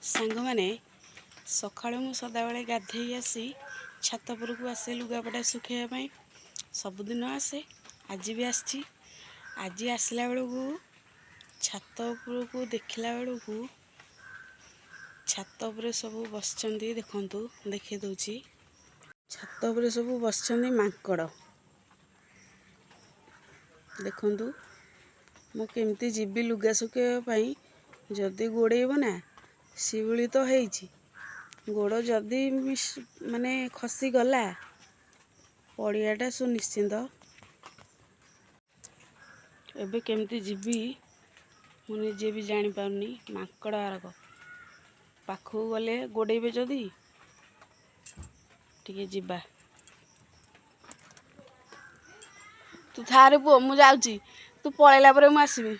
सांग माने सकाळु मु सदाबले गाधेई आसी छात उपरकू आसे लुगापटा सुखाइबा सबुदिन आसे आज भी आसी। आज आसला बेलू छात उपरकू देखला बेलू छात उपरे सब बसचंदी देखंतु देखे दउची छात उपरे सब बसचंदी मांकड़ देखंतु मु केमती जीवी लुगा सुखाइबा जदि गोड़ेब ना शिवली तो हेची गोड़ जदि माने खसी गला पड़ियाटा सुनिश्चिंत। एबे केमती जीवी मु निजे भी जानी पारुनी मांकड़ आरक पाखु गले गोड़ेबे जदि टिके जिबा। तू थारे पुओ मु जाउची तू पळेला परे मु आसीबी।